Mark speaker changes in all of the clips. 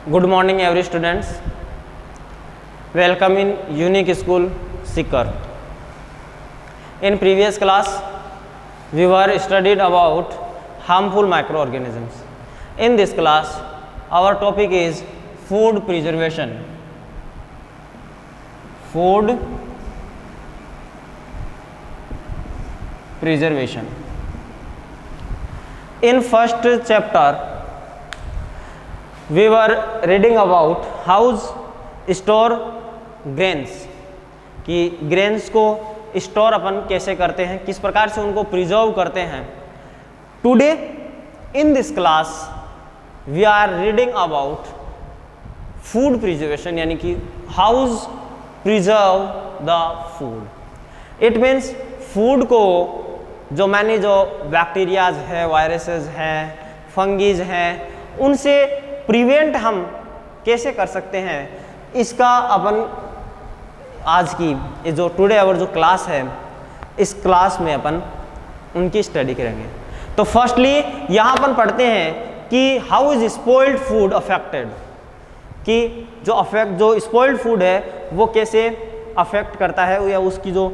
Speaker 1: Good morning every students. Welcome in Unique School Sikar. In previous class we were studied about harmful microorganisms. In this class our topic is food preservation. Food preservation. In first chapter we were reading about how store grains, कि grains को store अपन कैसे करते हैं, किस प्रकार से उनको preserve करते हैं. Today in this class we are reading about food preservation, यानी कि how preserve the food. It means food को जो बैक्टीरियाज है, वायरसेस हैं, फंगीज हैं, उनसे प्रिवेंट हम कैसे कर सकते हैं, इसका अपन आज की ये जो टुडे आवर जो क्लास है, इस क्लास में अपन उनकी स्टडी करेंगे. तो फर्स्टली यहाँ अपन पढ़ते हैं कि how is spoiled food affected, कि जो स्पॉइल्ड फूड है वो कैसे अफेक्ट करता है, या उसकी जो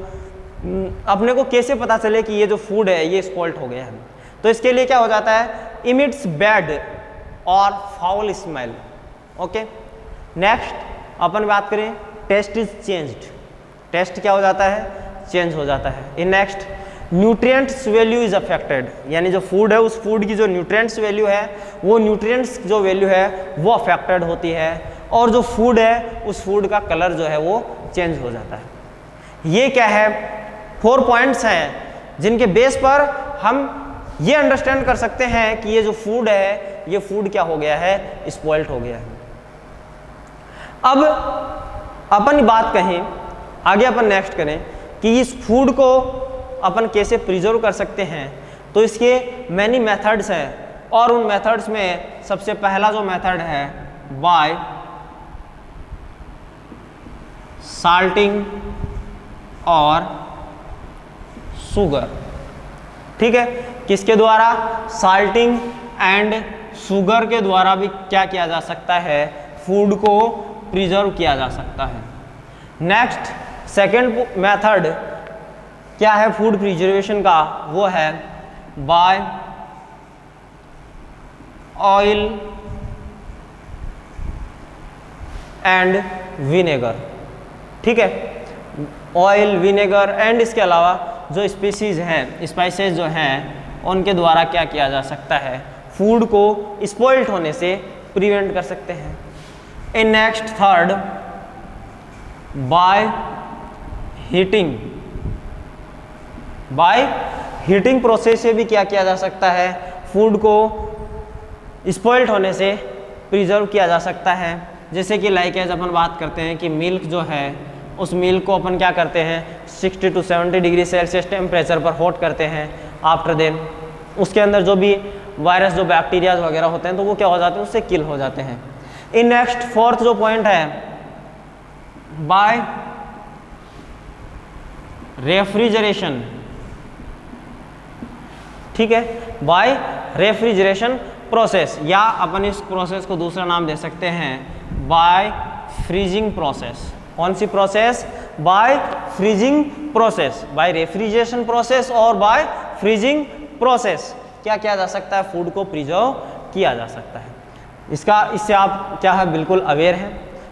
Speaker 1: अपने को कैसे पता चले कि ये जो फूड है ये स्पॉइल्ड हो गया है. तो इसके लिए क्या हो जाता है, इमिट्स बैड और फाउल स्मेल. ओके, नेक्स्ट अपन बात करें टेस्ट इज चेंज्ड. टेस्ट क्या हो जाता है, चेंज हो जाता है. इन next nutrients value is affected, यानी जो फूड है उस फूड की जो न्यूट्रिएंट्स वैल्यू है, वो न्यूट्रिएंट्स जो वैल्यू है वो अफेक्टेड होती है, और जो फूड है उस फूड का कलर जो है वो चेंज हो जाता है. ये क्या है, 4 पॉइंट्स हैं जिनके बेस पर हम ये अंडरस्टैंड कर सकते हैं कि ये जो फूड है ये फूड क्या हो गया है, स्पॉइल्ड हो गया है. अब अपन बात कहें आगे, अपन नेक्स्ट करें कि इस फूड को अपन कैसे प्रिजर्व कर सकते हैं. तो इसके मैनी मेथड्स हैं, और उन मेथड्स में सबसे पहला जो मेथड है बाय साल्टिंग और शुगर. ठीक है, किसके द्वारा, साल्टिंग एंड शुगर के द्वारा भी क्या किया जा सकता है, फूड को प्रिजर्व किया जा सकता है. नेक्स्ट सेकंड मेथड क्या है फूड प्रिजर्वेशन का, वो है बाय ऑयल एंड विनेगर. ठीक है, ऑयल, विनेगर एंड इसके अलावा जो स्पीसीज हैं, स्पाइसेस जो हैं, उनके द्वारा क्या किया जा सकता है, फूड को स्पॉइल्ड होने से प्रिवेंट कर सकते हैं. In next third by heating process से भी क्या किया जा सकता है, फूड को स्पॉइल्ड होने से प्रिजर्व किया जा सकता है. जैसे कि लाइक एज अपन बात करते हैं कि मिल्क जो है, उस मिल्क को अपन क्या करते हैं 60 to 70 डिग्री सेल्सियस टेम्परेचर पर हॉट करते हैं. आफ्टर देन उसके अंदर जो भी वायरस, जो बैक्टीरियाज वगैरह होते हैं, तो वो क्या हो जाते हैं, उससे किल हो जाते हैं. इन नेक्स्ट फोर्थ जो पॉइंट है बाय रेफ्रिजरेशन. ठीक है, बाय रेफ्रिजरेशन प्रोसेस, या अपन इस प्रोसेस को दूसरा नाम दे सकते हैं बाय फ्रीजिंग प्रोसेस. कौन सी process, by freezing process. By refrigeration process और बाय फ्रीजिंग प्रोसेस क्या किया जा सकता है, फूड को प्रिजर्व किया जा सकता है. इससे आप क्या है बिल्कुल अवेयर हैं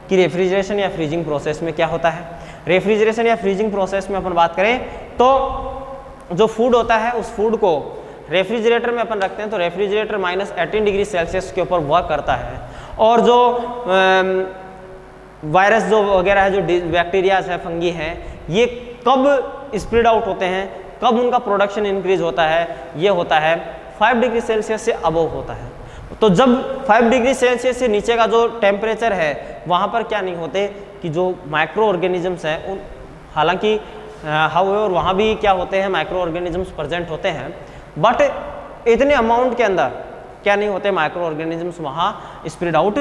Speaker 1: कि रेफ्रिजरेशन या फ्रीजिंग प्रोसेस में क्या होता है. रेफ्रिजरेशन या फ्रीजिंग प्रोसेस में अपन बात करें तो जो फूड होता है उस फूड को रेफ्रिजरेटर में अपन रखते हैं, तो रेफ्रिजरेटर -18 डिग्री सेल्सियस के ऊपर वर्क करता है, और जो वायरस जो वगैरह है, जो बैक्टीरियाज है, फंगी हैं, ये कब स्प्रेड आउट होते हैं, कब उनका प्रोडक्शन इंक्रीज होता है, ये होता है 5 डिग्री सेल्सियस से अबव होता है. तो जब 5 डिग्री सेल्सियस से नीचे का जो टेम्परेचर है, वहाँ पर क्या नहीं होते कि जो माइक्रो ऑर्गेनिजम्स हैं, उन हालांकि हाउएवर वहाँ भी क्या होते हैं, माइक्रो ऑर्गेनिजम्स प्रेजेंट होते हैं, बट इतने अमाउंट के अंदर क्या नहीं होते, माइक्रो ऑर्गेनिजम्स वहाँ स्प्रेड आउट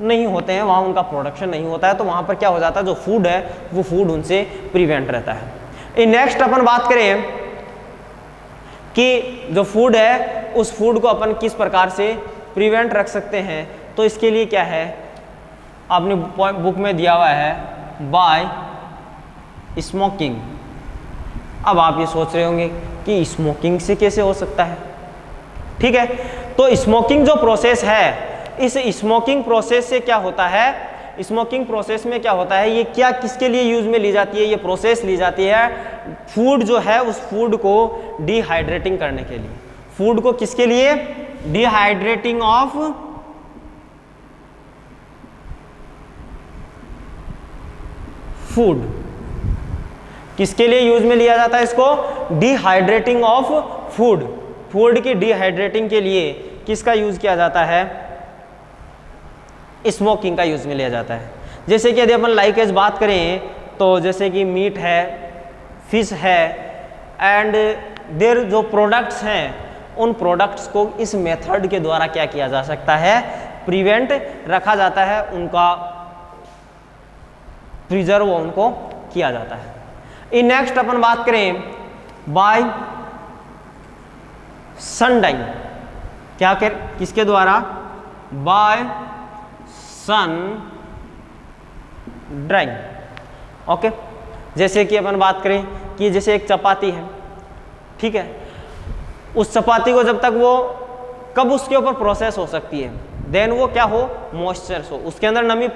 Speaker 1: नहीं होते हैं, वहाँ उनका प्रोडक्शन नहीं होता है. तो वहाँ पर क्या हो जाता है, जो फूड है वो फूड उनसे प्रिवेंट रहता है. नेक्स्ट अपन बात करें कि जो फूड है उस फूड को अपन किस प्रकार से प्रिवेंट रख सकते हैं तो इसके लिए क्या है, आपने बुक में दिया हुआ है बाय स्मोकिंग। अब आप ये सोच रहे होंगे कि स्मोकिंग से कैसे हो सकता है, ठीक है। तो स्मोकिंग जो प्रोसेस है, इस स्मोकिंग प्रोसेस से क्या होता है, स्मोकिंग प्रोसेस में क्या होता है, ये क्या किसके लिए यूज में ली जाती है, ये प्रोसेस ली जाती है फूड जो है उस फूड को डिहाइड्रेटिंग करने के लिए। फूड को किसके लिए, डिहाइड्रेटिंग ऑफ फूड, किसके लिए यूज में लिया जाता है इसको, डिहाइड्रेटिंग ऑफ फूड। फूड की डिहाइड्रेटिंग के लिए किसका यूज किया जाता है, स्मोकिंग का यूज में लिया जाता है। जैसे कि यदि अपन लाइकेज बात करें तो जैसे कि मीट है, फिश है, एंड देयर जो प्रोडक्ट्स हैं उन प्रोडक्ट्स को इस मेथड के द्वारा क्या किया जा सकता है, प्रिवेंट रखा जाता है, उनका प्रिजर्व उनको किया जाता है। इन नेक्स्ट अपन बात करें बाय सन डाइंग, क्या कर किसके द्वारा, बाय सन ड्राइंग, ओके। जैसे कि अपन बात करें कि जैसे एक चपाती है, ठीक है, उस चपाती को जब तक वो कब उसके ऊपर प्रोसेस हो सकती है, देन वो क्या हो, मॉइस्चर हो, उसके अंदर नमी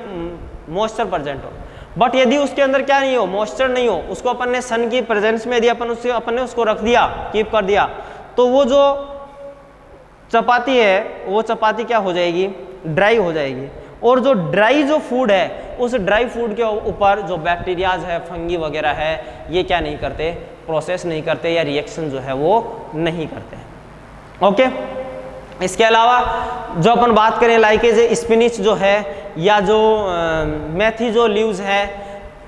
Speaker 1: मॉइस्चर प्रेजेंट हो। बट यदि उसके अंदर क्या नहीं हो, मॉइस्चर नहीं हो, उसको अपन ने सन की प्रेजेंस में यदि अपन ने उसको रख दिया, कीप कर दिया, तो वो जो चपाती है वो चपाती क्या हो जाएगी, ड्राई हो जाएगी। और जो ड्राई जो फूड है, उस ड्राई फूड के ऊपर जो बैक्टीरियाज है, फंगी वगैरह है, ये क्या नहीं करते, प्रोसेस नहीं करते या रिएक्शन जो है वो नहीं करते, ओके। इसके अलावा जो अपन बात करें लाइकेज स्पिनिच जो है या जो मेथी जो लीव्स है,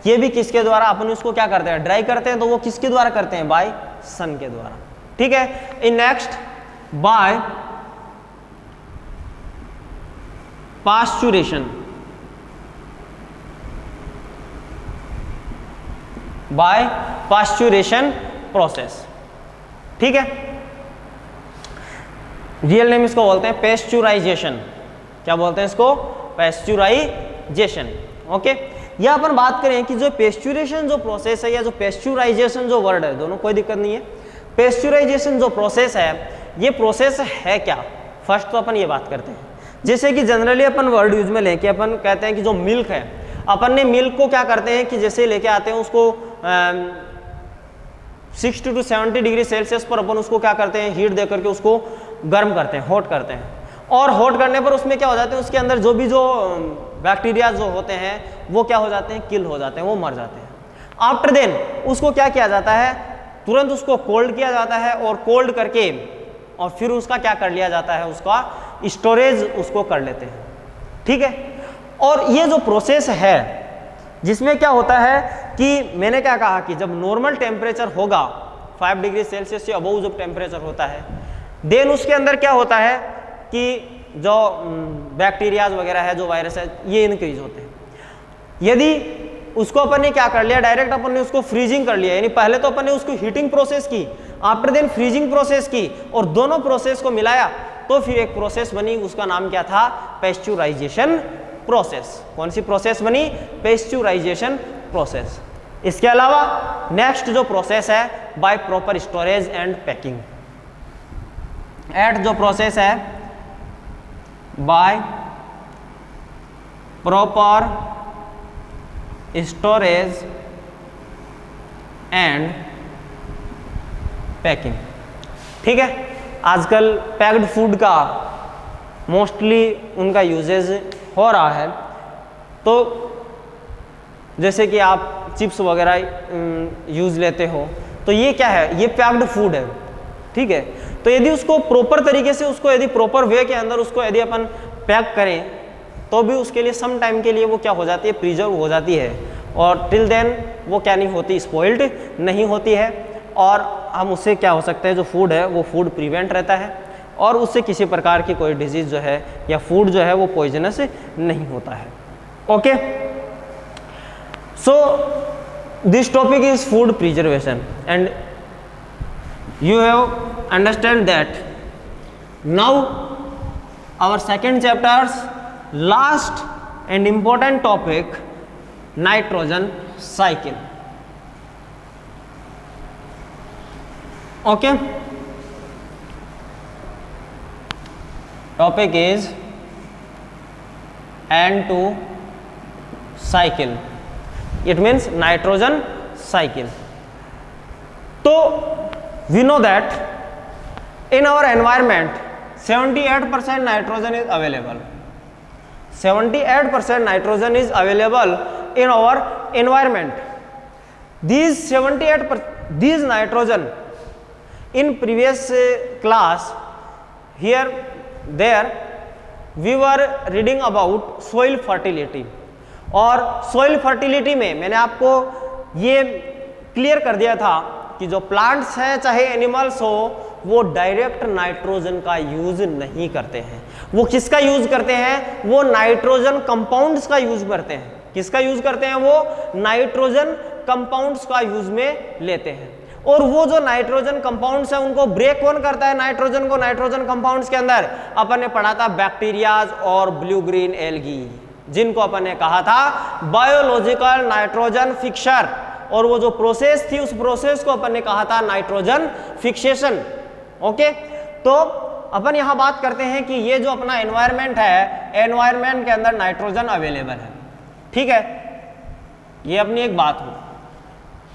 Speaker 1: ये भी किसके द्वारा अपन उसको क्या करते हैं, ड्राई करते हैं, तो वो किसके द्वारा करते हैं, बाय सन के द्वारा, ठीक है। इन next by pasteurisation, by pasteurisation process, ठीक है। रियल नेम इसको बोलते हैं पेस्चुराइजेशन, क्या बोलते हैं इसको, पेस्चुराइजेशन, ओके। या अपन बात करें कि जो पेस्चुरेशन जो प्रोसेस है या जो पेस्चुराइजेशन जो वर्ड है, दोनों कोई दिक्कत नहीं है। पेस्चुराइजेशन जो प्रोसेस है, ये प्रोसेस है क्या, फर्स्ट तो अपन ये बात करते हैं। जैसे कि जनरली अपन वर्ड यूज में लेके अपन कहते हैं कि जो मिल्क है, अपन ने मिल्क को क्या करते हैं कि जैसे लेके आते हैं उसको 60 to 70 डिग्री सेल्सियस पर अपन उसको क्या करते हैं, हीट दे करके उसको गर्म करते हैं, हॉट करते हैं। और हॉट करने पर उसमें क्या हो जाते हैं, उसके अंदर जो भी जो बैक्टीरिया जो होते हैं वो क्या हो जाते हैं, किल हो जाते हैं, वो मर जाते हैं। आफ्टर देन उसको क्या किया जाता है, तुरंत उसको कोल्ड किया जाता है, और कोल्ड करके और फिर उसका क्या कर लिया जाता है, उसका स्टोरेज उसको कर लेते हैं, ठीक है। और ये जो प्रोसेस है जिसमें क्या होता है कि मैंने क्या कहा कि जब नॉर्मल टेम्परेचर होगा 5 डिग्री सेल्सियस से अबव जब टेम्परेचर होता है, देन उसके अंदर क्या होता है कि जो बैक्टीरियाज वगैरह है, जो वायरस है, ये इंक्रीज होते हैं। यदि उसको अपन ने क्या कर लिया, डायरेक्ट अपन ने उसको फ्रीजिंग कर लिया, यानी पहले तो अपन ने उसको हीटिंग प्रोसेस की, आफ्टर देन फ्रीजिंग प्रोसेस की, और दोनों प्रोसेस को मिलाया तो फिर एक प्रोसेस बनी, उसका नाम क्या था, पेस्चुराइजेशन प्रोसेस। कौन सी प्रोसेस बनी, पेस्चुराइजेशन प्रोसेस। इसके अलावा नेक्स्ट जो प्रोसेस है by proper storage and packing, eight जो प्रोसेस है by proper storage and packing, ठीक है। आजकल पैक्ड फूड का मोस्टली उनका यूजेज हो रहा है, तो जैसे कि आप चिप्स वगैरह यूज़ लेते हो, तो ये क्या है, ये पैक्ड फूड है, ठीक है। तो यदि उसको प्रॉपर तरीके से, उसको यदि प्रॉपर वे के अंदर उसको यदि अपन पैक करें, तो भी उसके लिए सम टाइम के लिए वो क्या हो जाती है, प्रिजर्व हो जाती है, और टिल देन वो क्या नहीं होती, स्पॉइल्ड नहीं होती है, और हम उससे क्या हो सकते हैं, जो फूड है वो फूड प्रिवेंट रहता है, और उससे किसी प्रकार की कोई डिजीज़ जो है या फूड जो है वो पॉइजनस नहीं होता है, okay. So this topic is food preservation, and you have understand that now our second chapters last and important topic, nitrogen cycle. Okay, topic is N2 cycle, it means nitrogen cycle. तो we know that in our environment 78% nitrogen is available. 78% nitrogen is available in our environment. These 78%, these nitrogen in previous class here there we were reading about soil fertility, और soil fertility में मैंने आपको ये clear कर दिया था कि जो प्लांट्स हैं चाहे एनिमल्स हो वो डायरेक्ट नाइट्रोजन का यूज नहीं करते हैं। वो किसका यूज करते हैं? वो नाइट्रोजन कंपाउंड्स का यूज करते हैं। किसका यूज करते हैं? वो नाइट्रोजन कंपाउंड्स का यूज में लेते हैं। और वो जो नाइट्रोजन कंपाउंड्स है उनको ब्रेक कौन करता है? नाइट्रोजन को। नाइट्रोजन कंपाउंड्स के अंदर अपन ने पढ़ा था बैक्टीरियाज और ब्लू ग्रीन एल्गी, जिनको अपन ने कहा था बायोलॉजिकल नाइट्रोजन फिक्सर, और वो जो प्रोसेस थी उस प्रोसेस को अपन ने कहा था नाइट्रोजन फिक्सेशन। ओके, तो अपन यहां बात करते हैं कि ये जो अपना एनवायरनमेंट है, एनवायरनमेंट के अंदर नाइट्रोजन अवेलेबल है। ठीक है, ये अपनी एक बात हो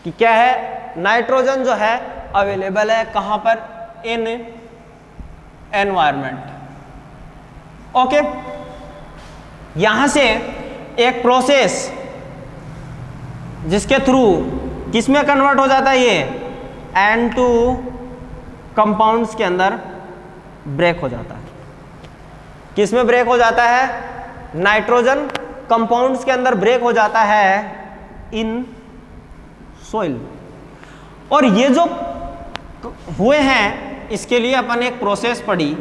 Speaker 1: कि क्या है, नाइट्रोजन जो है अवेलेबल है कहां पर? इन एनवायरनमेंट। ओके, यहां से एक प्रोसेस जिसके थ्रू किसमें कन्वर्ट हो जाता है? ये N2 कंपाउंड्स के अंदर ब्रेक हो जाता है। किसमें ब्रेक हो जाता है? नाइट्रोजन कंपाउंड्स के अंदर ब्रेक हो जाता है इन सोइल। और ये जो हुए हैं इसके लिए अपन एक प्रोसेस पढ़ी।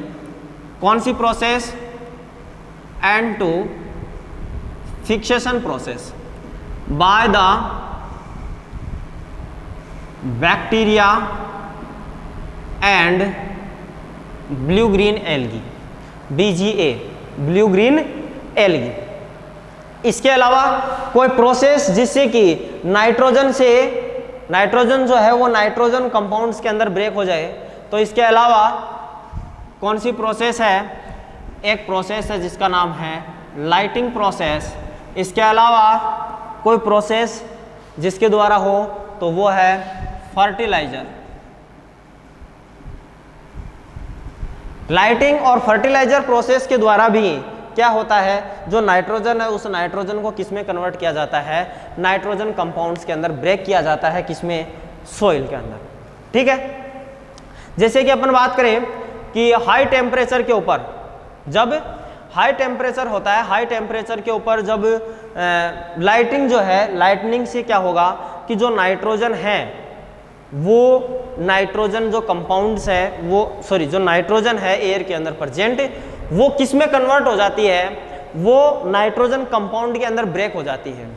Speaker 1: कौन सी process? N2 fixation process by the bacteria and blue green algae, BGA, blue green algae. इसके अलावा कोई प्रोसेस जिससे कि नाइट्रोजन जो है वो नाइट्रोजन कंपाउंड्स के अंदर ब्रेक हो जाए, तो इसके अलावा कौन सी प्रोसेस है? एक प्रोसेस है जिसका नाम है लाइटिंग प्रोसेस। इसके अलावा कोई प्रोसेस जिसके द्वारा हो तो वो है फर्टिलाइजर। लाइटिंग और फर्टिलाइजर प्रोसेस के द्वारा भी क्या होता है, जो नाइट्रोजन है उस नाइट्रोजन को किसमें कन्वर्ट किया जाता है? नाइट्रोजन कंपाउंड्स के अंदर ब्रेक किया जाता है। किसमें? सोइल के अंदर। ठीक है, जैसे कि अपन बात करें कि हाई टेम्परेचर के ऊपर, जब हाई टेम्परेचर होता है, हाई टेम्परेचर के ऊपर जब लाइटिंग जो है, लाइटनिंग से क्या होगा कि जो नाइट्रोजन है वो नाइट्रोजन जो कंपाउंड्स है वो जो नाइट्रोजन है एयर के अंदर प्रेजेंट, वो किस में कन्वर्ट हो जाती है? वो नाइट्रोजन कंपाउंड के अंदर ब्रेक हो जाती है।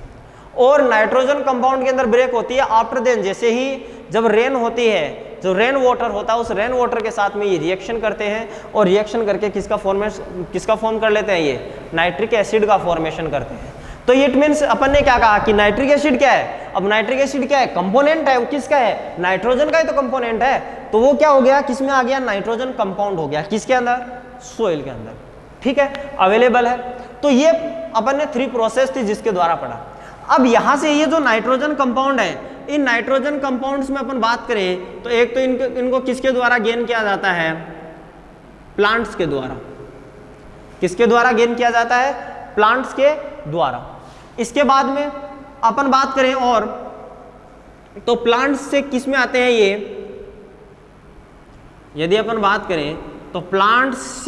Speaker 1: और नाइट्रोजन कंपाउंड के अंदर ब्रेक होती है आफ्टर देन, जैसे ही जब रेन होती है, जो रेन वाटर होता है उस रेन वाटर के साथ में ये रिएक्शन करते हैं, और रिएक्शन करके किसका फॉर्म कर लेते हैं? ये नाइट्रिक एसिड का फॉर्मेशन करते हैं। तो इट मीन्स अपन ने क्या कहा कि नाइट्रिक एसिड क्या है? अब नाइट्रिक एसिड क्या है? कंपोनेंट है। वो किसका है? नाइट्रोजन का ही तो कंपोनेंट है। तो वो क्या हो गया? किसमें आ गया? नाइट्रोजन कंपाउंड हो गया। किसके अंदर? सोइल के अंदर। ठीक है, अवेलेबल है। तो ये अपन ने 3 प्रोसेस थी जिसके द्वारा पढ़ा। अब यहां से ये जो नाइट्रोजन कंपाउंड है, इन नाइट्रोजन कंपाउंड्स में अपन बात करें तो एक तो इनको किसके द्वारा गेन किया जाता है? प्लांट्स के द्वारा। किसके द्वारा गेन किया जाता है? प्लांट्स के द्वारा। इसके बाद में अपन बात करें और तो प्लांट्स से किस में आते हैं ये? यदि अपन बात करें तो प्लांट्स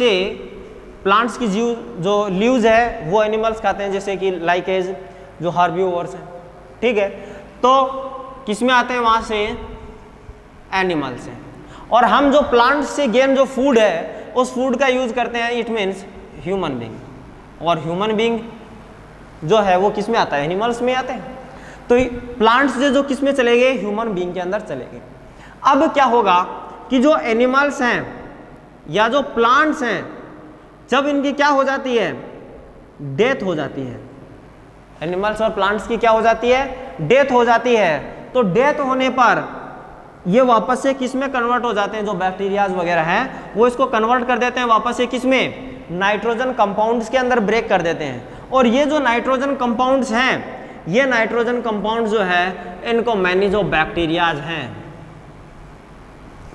Speaker 1: की जो लीव्स है वो एनिमल्स खाते हैं, जैसे कि लाइकेज जो हार्बिवोर्स हैं। ठीक है, तो किस में आते हैं? वहां से एनिमल्स हैं। और हम जो प्लांट्स से गेन जो फूड है उस फूड का यूज करते हैं, इट मीन्स ह्यूमन बीइंग। और ह्यूमन बीइंग जो है वो किस में आता है? एनिमल्स में आते हैं। तो प्लांट्स जो किस में चले गए? ह्यूमन बीइंग के अंदर चले गए। अब क्या होगा कि जो एनिमल्स हैं या जो प्लांट्स हैं, जब इनकी क्या हो जाती है? डेथ हो जाती है, एनिमल्स और प्लांट्स की क्या हो जाती है, डेथ हो जाती है। तो डेथ होने पर ये वापस से किस में कन्वर्ट हो जाते हैं, जो बैक्टीरियाज वगैरह हैं वो इसको कन्वर्ट कर देते हैं वापस से किस में, नाइट्रोजन कंपाउंड्स के अंदर ब्रेक कर देते हैं। और ये जो नाइट्रोजन कंपाउंड्स हैं, ये नाइट्रोजन कंपाउंड्स जो है इनको मैनी जो बैक्टीरियाज हैं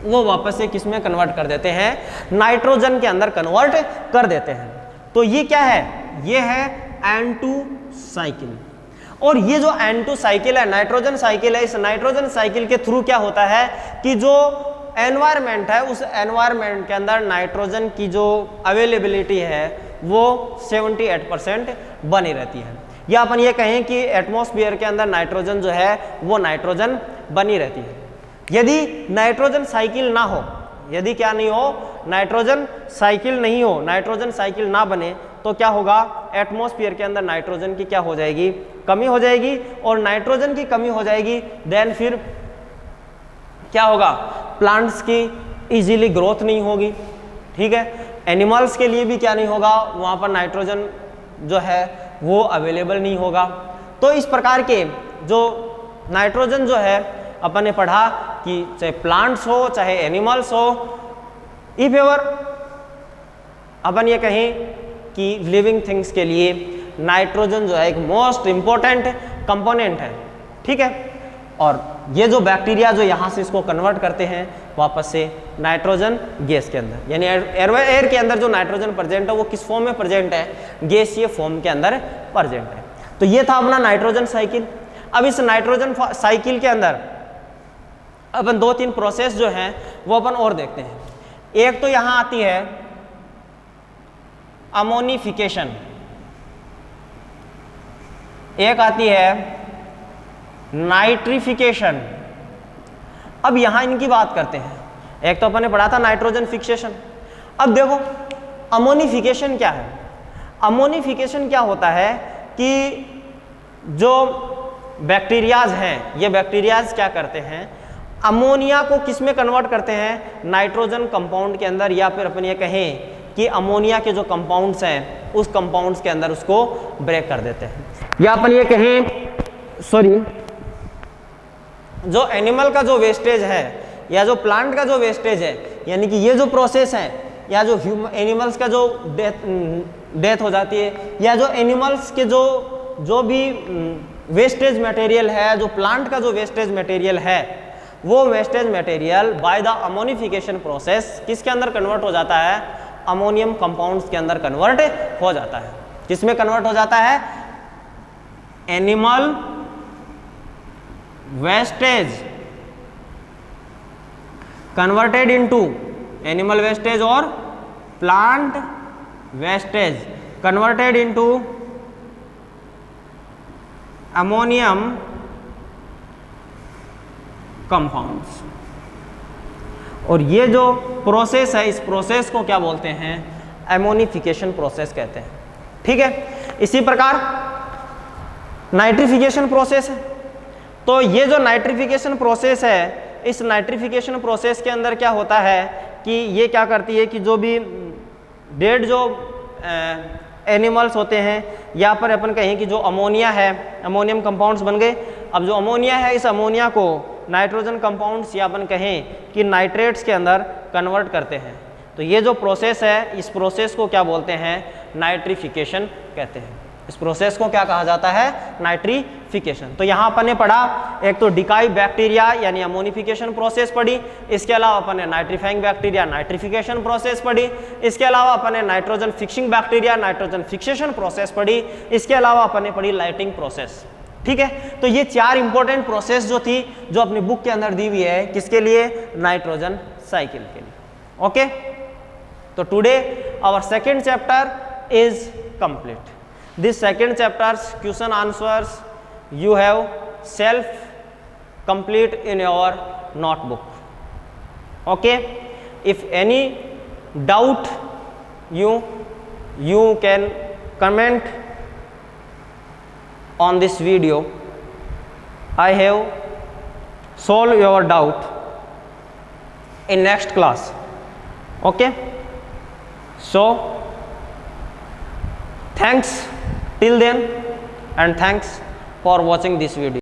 Speaker 1: वो वापस से किस में कन्वर्ट कर देते हैं, नाइट्रोजन के अंदर कन्वर्ट कर देते हैं। तो ये क्या है, ये है N2 साइकिल। और ये जो N2 साइकिल है, नाइट्रोजन साइकिल है, इस नाइट्रोजन साइकिल के थ्रू क्या होता है कि जो एनवायरनमेंट है उस एनवायरनमेंट के अंदर नाइट्रोजन की जो अवेलेबिलिटी है वो 78% बनी रहती है। या अपन ये कहें कि एटमॉस्फेयर के अंदर नाइट्रोजन जो है वो नाइट्रोजन बनी रहती है। यदि नाइट्रोजन साइकिल ना हो, यदि क्या नहीं हो, नाइट्रोजन साइकिल नहीं हो, नाइट्रोजन साइकिल ना बने तो क्या होगा, एटमॉस्फेयर के अंदर नाइट्रोजन की क्या हो जाएगी, कमी हो जाएगी। और नाइट्रोजन की कमी हो जाएगी देन फिर क्या होगा, प्लांट्स की इजीली ग्रोथ नहीं होगी, ठीक है। एनिमल्स के लिए भी क्या नहीं होगा, वहाँ पर नाइट्रोजन जो है वो अवेलेबल नहीं होगा। तो इस प्रकार के जो नाइट्रोजन जो है अपन ने पढ़ा कि चाहे प्लांट्स हो चाहे एनिमल्स हो, इफ एवर अपन ये कहें कि लिविंग थिंग्स के लिए नाइट्रोजन जो है एक मोस्ट इंपॉर्टेंट कंपोनेंट है, ठीक है। और ये जो बैक्टीरिया जो यहाँ से इसको कन्वर्ट करते हैं वापस से नाइट्रोजन गैस के अंदर, यानी एयर के अंदर जो नाइट्रोजन प्रेजेंट है वो किस फॉर्म में प्रेजेंट है, गैसीय फॉर्म के अंदर प्रेजेंट है। तो ये था अपना नाइट्रोजन साइकिल। अब इस नाइट्रोजन साइकिल के अंदर अपन 2-3 प्रोसेस जो हैं वो अपन और देखते हैं। एक तो यहाँ आती है अमोनिफिकेशन, एक आती है नाइट्रिफिकेशन। अब यहां इनकी बात करते हैं। एक तो अपन ने पढ़ा था नाइट्रोजन फिक्सेशन। अब देखो अमोनिफिकेशन क्या है। अमोनिफिकेशन क्या होता है कि जो बैक्टीरियाज हैं, ये बैक्टीरियाज क्या करते हैं, अमोनिया को किस में कन्वर्ट करते हैं, नाइट्रोजन कंपाउंड के अंदर, या फिर अपन ये कहें कि अमोनिया के जो कंपाउंड्स हैं उस कंपाउंड्स के अंदर उसको ब्रेक कर देते हैं। या अपन ये कहें सॉरी, जो एनिमल का जो वेस्टेज है या जो प्लांट का जो वेस्टेज है, यानी कि ये जो प्रोसेस है या जो एनिमल्स का जो डेथ हो जाती है, या जो एनिमल्स के जो भी वेस्टेज मटेरियल है, जो प्लांट का जो वेस्टेज मटेरियल है, वो wastage material by the ammonification process किसके अंदर कन्वर्ट हो जाता है, अमोनियम कंपाउंड्स के अंदर कन्वर्ट हो जाता है। किसमें कन्वर्ट हो जाता है, animal wastage converted into, animal wastage और plant wastage converted into ammonium compounds. और ये जो प्रोसेस है, इस प्रोसेस को क्या बोलते हैं, एमोनिफिकेशन प्रोसेस कहते हैं, ठीक है। इसी प्रकार नाइट्रिफिकेशन प्रोसेस है। तो ये जो नाइट्रिफिकेशन प्रोसेस है, इस नाइट्रिफिकेशन प्रोसेस के अंदर क्या होता है कि ये क्या करती है कि जो भी डेड जो एनिमल्स होते हैं, या पर अपन कहें कि जो अमोनिया है, अमोनियम कंपाउंड्स बन गए। अब जो अमोनिया है, इस अमोनिया को नाइट्रोजन कंपाउंड्स या अपन कहें कि नाइट्रेट्स के अंदर कन्वर्ट करते हैं। तो ये जो प्रोसेस है, इस प्रोसेस को क्या बोलते हैं, नाइट्रिफिकेशन कहते हैं। इस प्रोसेस को क्या कहा जाता है, नाइट्रिफिकेशन। तो यहाँ अपन ने पढ़ा, एक तो डिकाई बैक्टीरिया यानी अमोनिफिकेशन प्रोसेस पढ़ी, इसके अलावा अपन ने नाइट्रीफाइंग बैक्टीरिया नाइट्रिफिकेशन प्रोसेस पढ़ी, इसके अलावा अपन ने nitrogen fixing bacteria nitrogen fixation process पढ़ी, इसके अलावा अपन ने पढ़ी लाइटिंग प्रोसेस, ठीक है। तो ये 4 इंपॉर्टेंट प्रोसेस जो थी, जो अपनी बुक के अंदर दी हुई है, किसके लिए, नाइट्रोजन साइकिल के लिए, ओके। तो today our second chapter is complete. This second chapter's question answers you have self complete in your notebook, okay. If any doubt you can comment on this video. I have solved your doubt in next class, okay. So Thanks till then, and thanks for watching this video.